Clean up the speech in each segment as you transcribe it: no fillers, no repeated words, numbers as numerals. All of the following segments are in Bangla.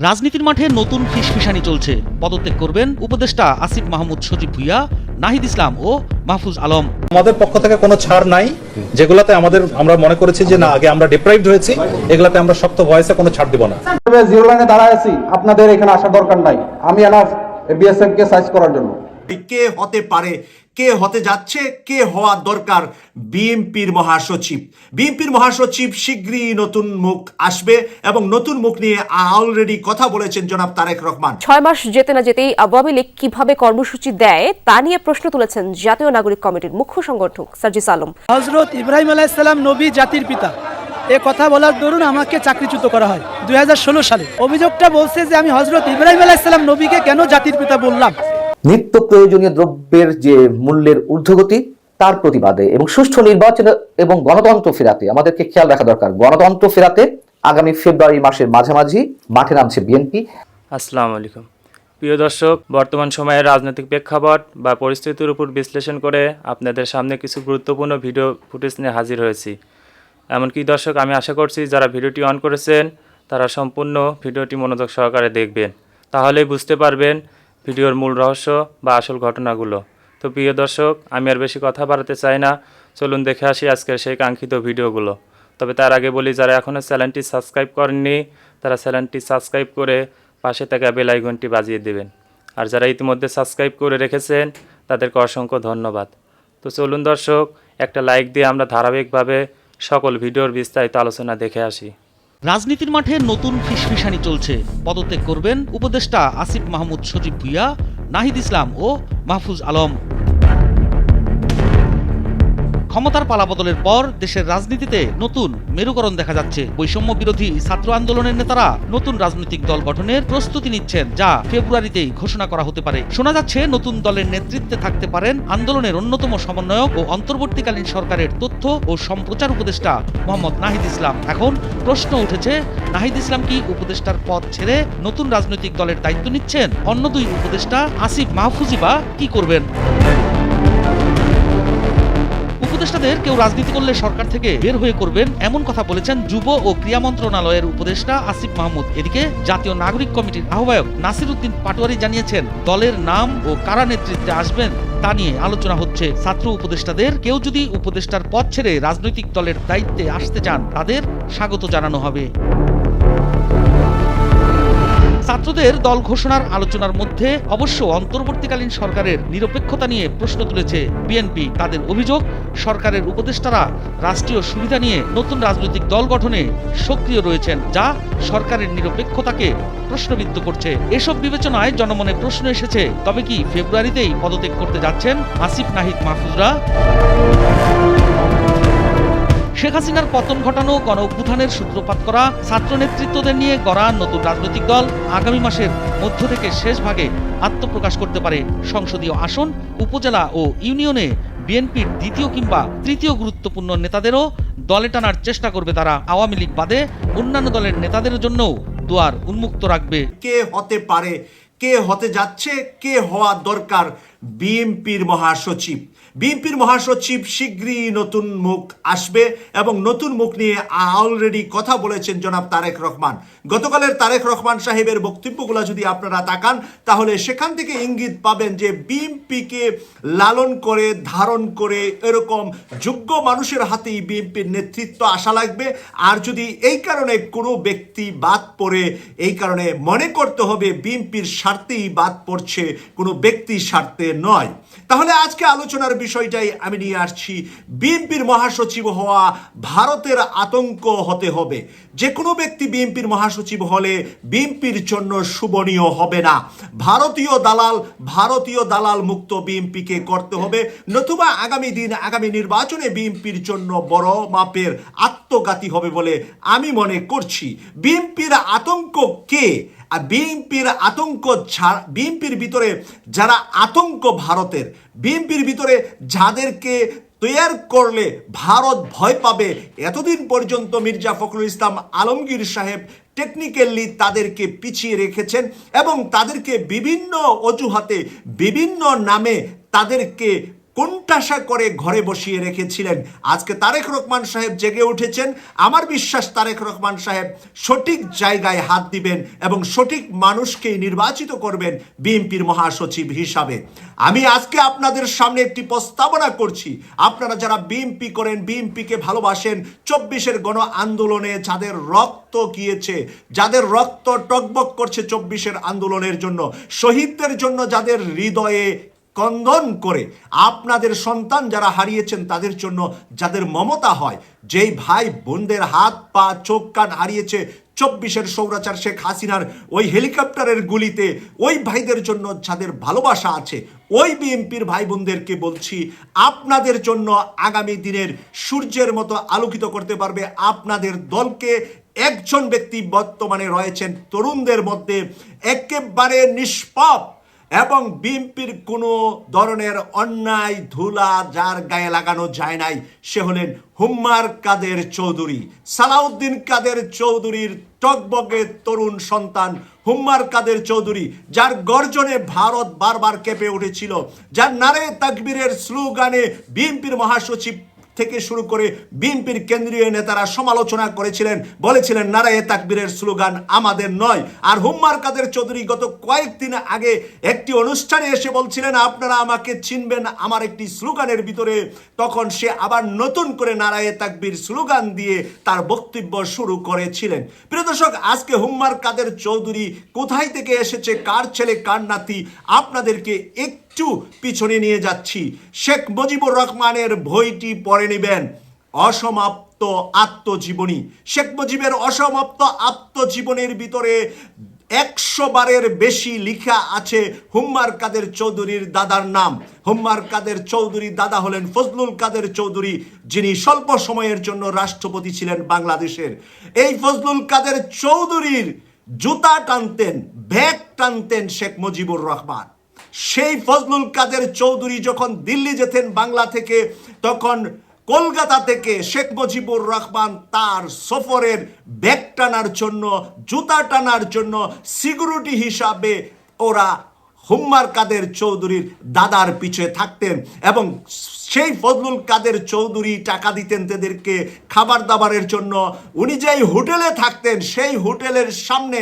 রাজনীতির মাঠে নতুন ফিসফিসানি চলছে। পদত্যাগ করবেন উপদেষ্টা আসিফ মাহমুদ সজীব ভুইয়া, নাহিদ ইসলাম ও মাহফুজ আলম। আমাদের পক্ষ থেকে কোনো ছাড় নাই, যেগুলাতে আমরা মনে করেছি যে না, আগে আমরা ডিপ্রাইভড হয়েছি, এগুলাতে আমরা শক্ত ভয়েসে কোনো ছাড় দিব না। জিরো লাইনে দাঁড়ায় আছি, আপনাদের এখানে আসার দরকার নাই, আমি এনাফ বিএসএফ কে সাইজ করার জন্য। কে হতে পারে, কে হতে যাচ্ছে, কে হওয়া দরকার বিএনপির মহাসচিব। বিএনপির মহাসচিব শীঘ্রই নতুন মুখ আসবে এবং নতুন মুখ নিয়ে অলরেডি কথা বলেছেন জনাব তারেক রহমান। 6 মাস যেতে না যেতেই আওয়ামী লীগ কিভাবে কর্মসূচি দেয় তা নিয়ে প্রশ্ন তুলেছেন জাতীয় নাগরিক কমিটির মুখ্য সংগঠক সার্জিস আলম। হযরত ইব্রাহিম আলাইহিস সালাম নবী, জাতির পিতা, এ কথা বলার দরুন আমাকে চাকরিচ্যুত করা হয় 2016 সালে। অভিযোগটা বলছে যে আমি হযরত ইব্রাহিম আলাইহিস সালাম নবীকে কেন জাতির পিতা বললাম। নিত্য প্রয়োজনীয় দ্রব্যের যে মূল্যের ঊর্ধ্বগতি, তার প্রতিবাদে এবং সুষ্ঠু নির্বাচন এবং গণতন্ত্র ফেরাতে আমাদেরকে খেয়াল রাখা দরকার। গণতন্ত্র ফেরাতে আগামী ফেব্রুয়ারি মাসের মাঝামাঝি মাঠে নামছে বিএনপি। আসসালামু আলাইকুম প্রিয় দর্শক, বর্তমান সময়ের রাজনৈতিক প্রেক্ষাপট বা পরিস্থিতির উপর বিশ্লেষণ করে আপনাদের সামনে কিছু গুরুত্বপূর্ণ ভিডিও ফুটেজ নিয়ে হাজির হয়েছি। এমনকি দর্শক, আমি আশা করছি যারা ভিডিওটি অন করেছেন তারা সম্পূর্ণ ভিডিওটি মনোযোগ সহকারে দেখবেন, তাহলেই বুঝতে পারবেন ভিডিওর মূল রহস্য বা আসল ঘটনাগুলো। তো প্রিয় দর্শক, আমি আর বেশি কথা বাড়াতে চাই না, চলুন দেখে আসি আজকের সেই কাঙ্ক্ষিত ভিডিওগুলো। তবে তার আগে বলি, যারা এখনও চ্যানেলটি সাবস্ক্রাইব করেননি তারা চ্যানেলটি সাবস্ক্রাইব করে পাশে থাকা বেল আইকনটি বাজিয়ে দেবেন, আর যারা ইতিমধ্যে সাবস্ক্রাইব করে রেখেছেন তাদেরকে অসংখ্য ধন্যবাদ। তো চলুন দর্শক, একটা লাইক দিয়ে আমরা ধারাবাহিকভাবে সকল ভিডিওর বিস্তারিত আলোচনা দেখে আসি। রাজনীতির মাঠে নতুন ফিসফিসানি চলছে। পদত্যাগ করবেন উপদেষ্টা আসিফ মাহমুদ সজীব ভুইয়া, নাহিদ ইসলাম ও মাহফুজ আলম। ক্ষমতার পালাবদলের পর দেশের রাজনীতিতে নতুন মেরুকরণ দেখা যাচ্ছে। বৈষম্য বিরোধী ছাত্র আন্দোলনের নেতারা নতুন রাজনৈতিক দল গঠনের প্রস্তুতি নিচ্ছেন, যা ফেব্রুয়ারিতেই ঘোষণা করা হতে পারে। শোনা যাচ্ছে নতুন দলের নেতৃত্বে থাকতে পারেন আন্দোলনের অন্যতম সমন্বয়ক ও অন্তর্বর্তীকালীন সরকারের তথ্য ও সম্প্রচার উপদেষ্টা মোহাম্মদ নাহিদ ইসলাম। এখন প্রশ্ন উঠেছে, নাহিদ ইসলাম কি উপদেষ্টার পদ ছেড়ে নতুন রাজনৈতিক দলের দায়িত্ব নিচ্ছেন? অন্য দুই উপদেষ্টা আসিফ মাহফুজই বা কি করবেন? উপদেষ্টাদের কেউ রাজনীতি করলে সরকার থেকে বের হয়ে করবেন, এমন কথা বলেছেন যুব ও ক্রীড়া মন্ত্রণালয়ের উপদেষ্টা আসিফ মাহমুদ। এদিকে জাতীয় নাগরিক কমিটির আহ্বায়ক নাসির উদ্দিন পাটোয়ারি জানিয়েছেন, দলের নাম ও কারা নেতৃত্বে আসবেন তা নিয়ে আলোচনা হচ্ছে। ছাত্র উপদেষ্টাদের কেউ যদি উপদেষ্টার পদ ছেড়ে রাজনৈতিক দলের দায়িত্বে আসতে চান তাদের স্বাগত জানানো হবে। ছাত্রদের দল ঘোষণার আলোচনার মধ্যে অবশ্য অন্তর্বর্তীকালীন সরকারের নিরপেক্ষতা নিয়ে প্রশ্ন তুলেছে বিএনপি। তাদের অভিযোগ, সরকারের উপদেষ্টারা রাষ্ট্রীয় সুবিধা নিয়ে নতুন রাজনৈতিক দল গঠনে সক্রিয় রয়েছেন, যা সরকারের নিরপেক্ষতাকে প্রশ্নবিদ্ধ করছে। এসব বিবেচনায় জনমনে প্রশ্ন এসেছে, তবে কি ফেব্রুয়ারিতেই পদত্যাগ করতে যাচ্ছেন আসিফ, নাহিদ, মাহফুজরা? শেখ হাসিনার পতন ঘটানো গণ অভ্যুত্থানের সূত্রপাত করা ছাত্র নেতৃত্বদের নিয়ে গড়া নতুন রাজনৈতিক দল আগামী মাসের মধ্য থেকে শেষ ভাগে আত্মপ্রকাশ করতে পারে। সংসদীয় আসন, উপজেলা ও ইউনিয়নে বিএনপির দ্বিতীয় কিংবা তৃতীয় গুরুত্বপূর্ণ নেতাদেরও দলে টানার চেষ্টা করবে তারা। আওয়ামী লীগ বাদে অন্যান্য দলের নেতাদের জন্যও দুয়ার উন্মুক্ত রাখবে। কে হতে পারে, কে হতে যাচ্ছে, কে হওয়া দরকার বিএনপির মহাসচিব। বিএনপির মহাসচিব শীঘ্রই নতুন মুখ আসবে এবং নতুন মুখ নিয়ে অলরেডি কথা বলেছেন জনাব তারেক রহমান। গতকালের তারেক রহমান সাহেবের বক্তব্যগুলো যদি আপনারা তাকান, তাহলে সেখান থেকে ইঙ্গিত পাবেন যে বিএনপিকে লালন করে ধারণ করে এরকম যোগ্য মানুষের হাতেই বিএনপির নেতৃত্ব আসা লাগবে। আর যদি এই কারণে কোনো ব্যক্তি বাদ পড়ে, এই কারণে মনে করতে হবে বিএনপির স্বার্থেই বাদ পড়ছে, কোনো ব্যক্তির স্বার্থে নয়। তাহলে আজকে আলোচনার বিষয়টাই আমি নিয়ে আসছি, বিএনপির মহাসচিব হওয়া ভারতের আতঙ্ক হতে হবে। যে কোনো ব্যক্তি বিএনপির মহাসচিব হলে বিএনপির জন্য শুভনীয় হবে না। ভারতীয় দালাল মুক্ত বিএনপিকে করতে হবে, নতুবা আগামী নির্বাচনে বিএনপির জন্য বড় মাপের আত্মঘাতী হবে বলে আমি মনে করছি। বিএনপির আতঙ্ক কে? আর বিএনপির ভিতরে যারা আতঙ্ক ভারতের, বিএনপির ভিতরে যাদেরকে তৈয়ার করলে ভারত ভয় পাবে, এতদিন পর্যন্ত মির্জা ফখরুল ইসলাম আলমগীর সাহেব টেকনিক্যালি তাদেরকে পিছিয়ে রেখেছেন এবং তাদেরকে বিভিন্ন অজুহাতে, বিভিন্ন নামে তাদেরকে কোণঠাসা করে ঘরে বসিয়ে রেখেছিলেন। আজকে তারেক রহমান সাহেব জেগে উঠেছেন। আমার বিশ্বাস তারেক রহমান সাহেব সঠিক জায়গায় হাত দিবেন এবং সঠিক মানুষকেই নির্বাচিত করবেন বিএনপির মহাসচিব হিসাবে। আমি আজকে আপনাদের সামনে একটি প্রস্তাবনা করছি। আপনারা যারা বিএনপি করেন, বিএনপিকে ভালোবাসেন, 24-এর গণ আন্দোলনে যাদের রক্ত গিয়েছে, যাদের রক্ত টকবক করছে 24-এর আন্দোলনের জন্য, শহীদদের জন্য যাদের হৃদয়ে কন্দন করে, আপনাদের সন্তান যারা হারিয়েছেন তাদের জন্য যাদের মমতা হয়, যেই ভাই বোনদের হাত পা চোখ কান হারিয়েছে 24-এর স্বৈরাচার শেখ হাসিনার ওই হেলিকপ্টারের গুলিতে, ওই ভাইদের জন্য যাদের ভালোবাসা আছে, ওই বিএনপির ভাই বোনদেরকে বলছি, আপনাদের জন্য আগামী দিনের সূর্যের মতো আলোকিত করতে পারবে আপনাদের দলকে একজন ব্যক্তি বর্তমানে রয়েছেন তরুণদের মধ্যে, একেবারে নিষ্পাপ এবং বিএনপির কোনো ধরনের অন্যায় ধুলা যার গায়ে লাগানো যায় নাই, সে হলেন হুম্মার কাদের চৌধুরী। সালাউদ্দিন কাদের চৌধুরীর টকবকে তরুণ সন্তান হুম্মার কাদের চৌধুরী, যার গর্জনে ভারত বারবার কেঁপে উঠেছিল, যার নারে তাকবীরের স্লোগানে বিএনপির মহাসচিব থেকে শুরু করে বিএনপির কেন্দ্রীয় নেতারা সমালোচনা করেছিলেন, বলেছিলেন নারায়ে তাকবীরের স্লোগান আমাদের নয়। আর হুম্মার কাদের চৌধুরী গত কয়েকদিন আগে একটি অনুষ্ঠানে এসে বলছিলেন আপনারা আমাকে চিনবেন আমার একটি স্লোগানের ভিতরে, তখন সে আবার নতুন করে নারায়ে তাকবীর স্লোগান দিয়ে তার বক্তব্য শুরু করেছিলেন। প্রিয় দর্শক, আজকে হুম্মার কাদের চৌধুরী কোথায় থেকে এসেছে, কার ছেলে কার নাতি, আপনাদেরকে একটু পিছনে নিয়ে যাচ্ছি। শেখ মুজিবুর রহমানের বইটি পড়ে নেবেন, অসমাপ্ত আত্মজীবনী। শেখ মুজিবের অসমাপ্ত আত্মজীবনীর ভিতরে 100 বারের বেশি লেখা আছে হুম্মার কাদের চৌধুরীর দাদার নাম। হুম্মার কাদের চৌধুরীর দাদা হলেন ফজলুল কাদের চৌধুরী, যিনি স্বল্প সময়ের জন্য রাষ্ট্রপতি ছিলেন বাংলাদেশের। এই ফজলুল কাদের চৌধুরীর জুতা টানতেন, ব্যাগ টানতেন শেখ মুজিবুর রহমান। সেই ফজলুল কাদের চৌধুরী যখন দিল্লি যেতেন বাংলা থেকে, তখন কলকাতা থেকে শেখ মুজিবুর রহমান তার সফরের ব্যাগ টানার জন্য, জুতা টানার জন্য সিকিউরিটি হিসাবে ওরা হুম্মার কাদের চৌধুরীর দাদার পিছনে থাকতেন এবং সেই ফজলুল কাদের চৌধুরী টাকা দিতেন তাদেরকে খাবার দাবারের জন্য। উনি যেই হোটেলে থাকতেন সেই হোটেলের সামনে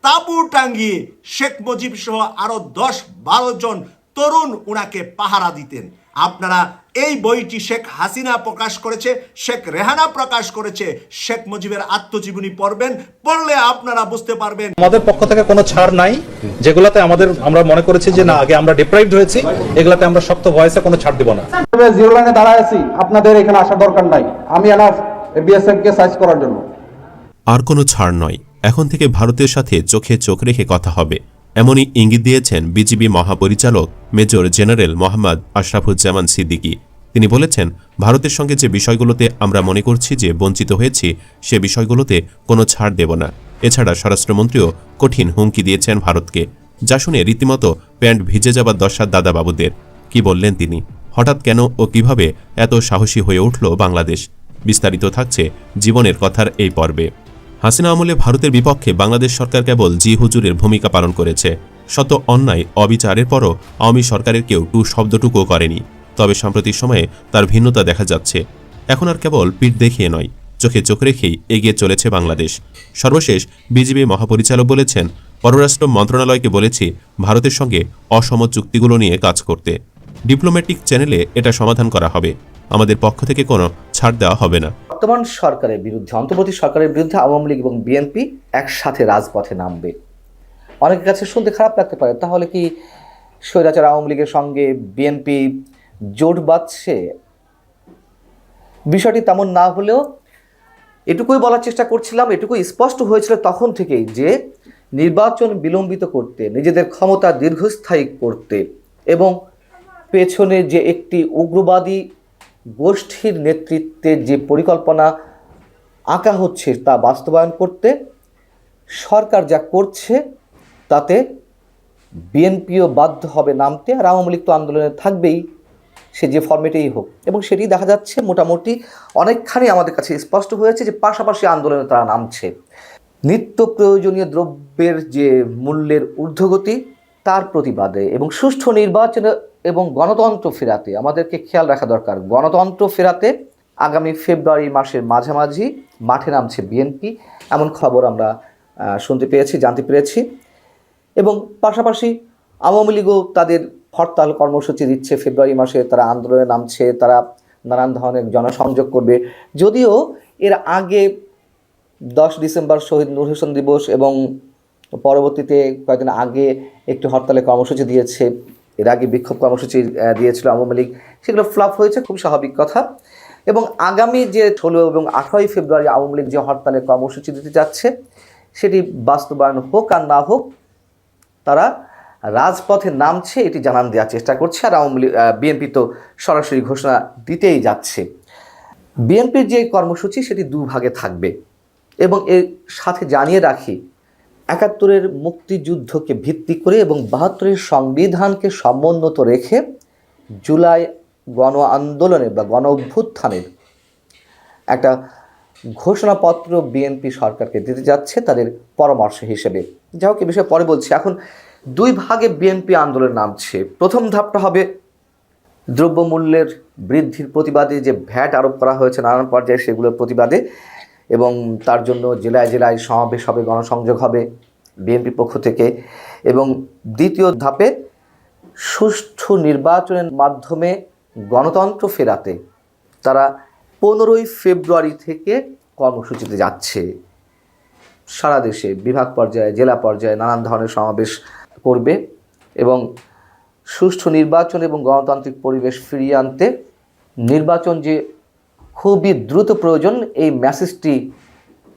তাঁবু টাঙ্গিয়ে শেখ মুজিব সহ আরো 10-12 জন তরুণ উনাকে পাহারা দিতেন। আপনারা এই বইটি শেখ হাসিনা প্রকাশ করেছে, শেখ রেহানা প্রকাশ করেছে, শেখ মুজিবের আত্মজীবনী পড়বেন, পড়লে আপনারা বুঝতে পারবেন আমাদের পক্ষ থেকে কোনো ছাড় নাই। যেগুলাতে আমরা মনে করেছি যে না আগে আমরা ডিপ্রাইভড হয়েছি, এগুলাতে আমরা শক্ত ভয়েসে কোনো ছাড় দিব না। জিরো লাইনে দাঁড়ায় আছি, আপনাদের এখানে আসার দরকার নাই, আমি এনাফ বিএসএফ কে সাইজ করার জন্য। আর কোনো ছাড় নয়, এখন থেকে ভারতের সাথে চোখে চোখ রেখে কথা হবে, এমনই ইঙ্গিত দিয়েছেন বিজিবি মহাপরিচালক মেজর জেনারেল মোহাম্মদ আশরাফুজ্জামান সিদ্দিকী। তিনি বলেছেন, ভারতের সঙ্গে যে বিষয়গুলোতে আমরা মনে করছি যে বঞ্চিত হয়েছি, সে বিষয়গুলোতে কোনো ছাড় দেব না। এছাড়া স্বরাষ্ট্রমন্ত্রীও কঠিন হুমকি দিয়েছেন ভারতকে, যা শুনে রীতিমতো প্যান্ট ভিজে যাবার দশা দাদা বাবুদের। কি বললেন তিনি? হঠাৎ কেন ও কিভাবে এত সাহসী হয়ে উঠল বাংলাদেশ? বিস্তারিত থাকছে জীবনের কথার এই পর্বে। হাসিনা আমলে ভারতের বিপক্ষে বাংলাদেশ সরকার কেবল জি হুজুরের ভূমিকা পালন করেছে। শত অন্যায় অবিচারের পরও আওয়ামী সরকারের কেউ টু শব্দটুকুও করেনি। তবে সাম্প্রতিক সময়ে তার ভিন্নতা দেখা যাচ্ছে। এখন আর কেবল পিঠ দেখিয়ে নয়, চোখে চোখ রেখেই এগিয়ে চলেছে বাংলাদেশ। সর্বশেষ বিজিবি মহাপরিচালক বলেছেন, পররাষ্ট্র মন্ত্রণালয়কে বলেছি ভারতের সঙ্গে অসম চুক্তিগুলো নিয়ে কাজ করতে। ডিপ্লোম্যাটিক চ্যানেলে এটা সমাধান করা হবে, আমাদের পক্ষ থেকে কোনো ছাড় দেওয়া হবে না। বর্তমান সরকারের বিরুদ্ধে, অন্তর্বর্তী সরকারের বিরুদ্ধে আওয়ামী লীগ এবং বিএনপি একসাথে রাজপথে নামবে। অনেকের কাছে শুনতে খারাপ লাগতে পারে, তাহলে কি স্বৈরাচার আওয়ামী লীগের সঙ্গে বিএনপি জোট বাঁধছে? বিষয়টি তেমন না হলেও এটুকুই বলার চেষ্টা করছিলাম, এটুকুই স্পষ্ট হয়েছিল তখন থেকেই যে নির্বাচন বিলম্বিত করতে, নিজেদের ক্ষমতা দীর্ঘস্থায়ী করতে এবং পেছনে যে একটি উগ্রবাদী গোষ্ঠীর নেতৃত্বে যে পরিকল্পনা আঁকা হচ্ছে তা বাস্তবায়ন করতে সরকার যা করছে তাতে বিএনপিও বাধ্য হবে নামতে, আর আওয়ামী লীগ তো আন্দোলনে থাকবেই, সে যে ফরম্যাটেই হোক। এবং সেটি দেখা যাচ্ছে মোটামুটি অনেকখানি আমাদের কাছে স্পষ্ট হয়েছে যে পাশাপাশি আন্দোলনে তারা নামছে। নিত্য প্রয়োজনীয় দ্রব্যের যে মূল্যের ঊর্ধ্বগতি তার প্রতিবাদে এবং সুষ্ঠু নির্বাচনের এবং গণতন্ত্র ফেরাতে আমাদেরকে খেয়াল রাখা দরকার। গণতন্ত্র ফেরাতে আগামী ফেব্রুয়ারি মাসের মাঝামাঝি মাঠে নামছে বিএনপি, এমন খবর আমরা শুনতে পেয়েছি, জানতে পেরেছি। এবং পাশাপাশি আওয়ামী লীগও তাদের হরতাল কর্মসূচি দিচ্ছে, ফেব্রুয়ারি মাসে তারা আন্দোলনে নামছে, তারা নানান ধরনের জনসংযোগ করবে। যদিও এর আগে 10 ডিসেম্বর শহীদ নূর হোসেন দিবস এবং পরবর্তীতে কয়েকদিন আগে একটি হরতালের কর্মসূচি দিয়েছে, এর আগে বিক্ষোভ কর্মসূচি দিয়েছিল আওয়ামী লীগ, সেগুলো ফ্লপ হয়েছে, খুব স্বাভাবিক কথা। এবং আগামী যে 16 এবং 18 ফেব্রুয়ারি আওয়ামী লীগ যে হরতালের কর্মসূচি দিতে যাচ্ছে, সেটি বাস্তবায়ন হোক আর না হোক, তারা রাজপথে নামছে এটি জানান দেওয়ার চেষ্টা করছে। আর আওয়ামী লীগ বিএনপি তো সরাসরি ঘোষণা দিতেই যাচ্ছে। বিএনপির যে কর্মসূচি সেটি দুভাগে থাকবে। এবং এর সাথে জানিয়ে রাখি, 71-এর মুক্তিযুদ্ধকে ভিত্তি করে এবং 72-এর সংবিধানকে সমুন্নত রেখে জুলাই গণ আন্দোলনে বা গণ অভ্যুত্থানের একটা ঘোষণাপত্র বিএনপি সরকারকে দিতে যাচ্ছে তাদের পরামর্শ হিসেবে। যাই হোক, এ বিষয়ে পরে বলছি। এখন দুই ভাগে বিএনপি আন্দোলন নামছে। প্রথম ধাপটা হবে দ্রব্যমূল্যের বৃদ্ধির প্রতিবাদে, যে ভ্যাট আরোপ করা হয়েছে নানান পর্যায়ে, সেগুলোর প্রতিবাদে, এবং তার জন্য জেলায় জেলায় সমাবেশ হবে, গণসংযোগ হবে বিএনপির পক্ষ থেকে। এবং দ্বিতীয় ধাপে সুষ্ঠু নির্বাচনের মাধ্যমে গণতন্ত্র ফেরাতে তারা 15 ফেব্রুয়ারি থেকে কর্মসূচিতে যাচ্ছে। সারা দেশে বিভাগ পর্যায়ে, জেলা পর্যায়ে নানান ধরনের সমাবেশ করবে এবং সুষ্ঠু নির্বাচন এবং গণতান্ত্রিক পরিবেশ ফিরিয়ে আনতে নির্বাচন যে খুবই দ্রুত প্রয়োজন, এই মেসেজটি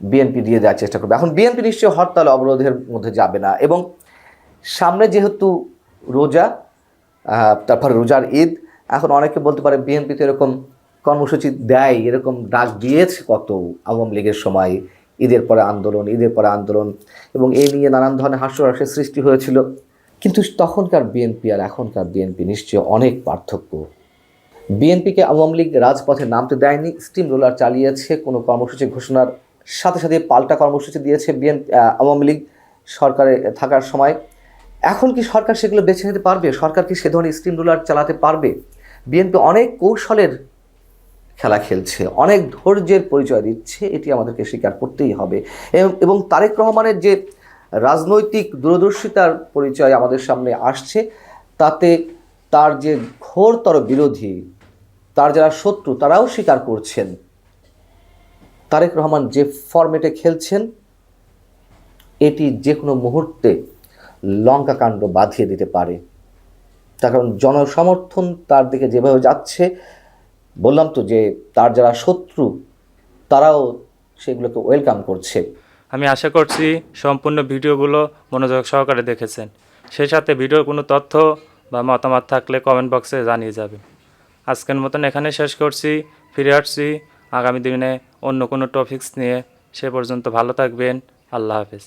বিএনপি দিয়ে দেওয়ার চেষ্টা করবে। এখন বিএনপি নিশ্চয়ই হরতাল অবরোধের মধ্যে যাবে না। এবং সামনে যেহেতু রোজা, তারপরে রোজার ঈদ, এখন অনেকে বলতে পারে বিএনপি তো এরকম কর্মসূচি দেয়, এরকম ডাক দিয়েছে কত আওয়ামী লীগের সময়, ঈদের পরে আন্দোলন, ঈদের পরে আন্দোলন, এবং এই নিয়ে নানান ধরনের হাস্যরসের সৃষ্টি হয়েছিল। কিন্তু তখনকার বিএনপি আর এখনকার বিএনপি নিশ্চয়ই অনেক পার্থক্য। বিএনপিকে আওয়ামী লীগ রাজপথে নামতে দেয়নি, স্টিম রোলার চালিয়েছে। কোনো কর্মসূচি ঘোষণার সাথে সাথে পাল্টা কর্মসূচি দিয়েছে আওয়ামী লীগ সরকারে থাকার সময়। এখন কি সরকার সেগুলো বেছে নিতে পারবে? সরকার কি সে ধরনের স্টিম রোলার চালাতে পারবে? বিএনপি অনেক কৌশলের খেলা খেলছে, অনেক ধৈর্যের পরিচয় দিচ্ছে, এটি আমাদেরকে স্বীকার করতেই হবে। এবং তারেক রহমানের যে রাজনৈতিক দূরদর্শিতার পরিচয় আমাদের সামনে আসছে, তাতে তার যে ঘোরতর বিরোধী, তার যারা শত্রু, তারাও স্বীকার করছেন তারেক রহমান যে ফরম্যাটে খেলছেন, এটি যে কোনো মুহূর্তে লঙ্কাকাণ্ড বাঁধিয়ে দিতে পারে। তার কারণ জনসমর্থন তার দিকে যেভাবে যাচ্ছে, বললাম তো যে তার যারা শত্রু, তারাও সেগুলোকে ওয়েলকাম করছে। আমি আশা করছি সম্পূর্ণ ভিডিওগুলো মনোযোগ সহকারে দেখেছেন। সেই সাথে ভিডিওর কোনো তথ্য বা মতামত থাকলে কমেন্ট বক্সে জানিয়ে যাবেন। আজকের মতন এখানে শেষ করছি, ফিরে আসছি আগামী দিনে অন্য কোনো টপিকস নিয়ে। সে পর্যন্ত ভালো থাকবেন। আল্লাহ হাফেজ।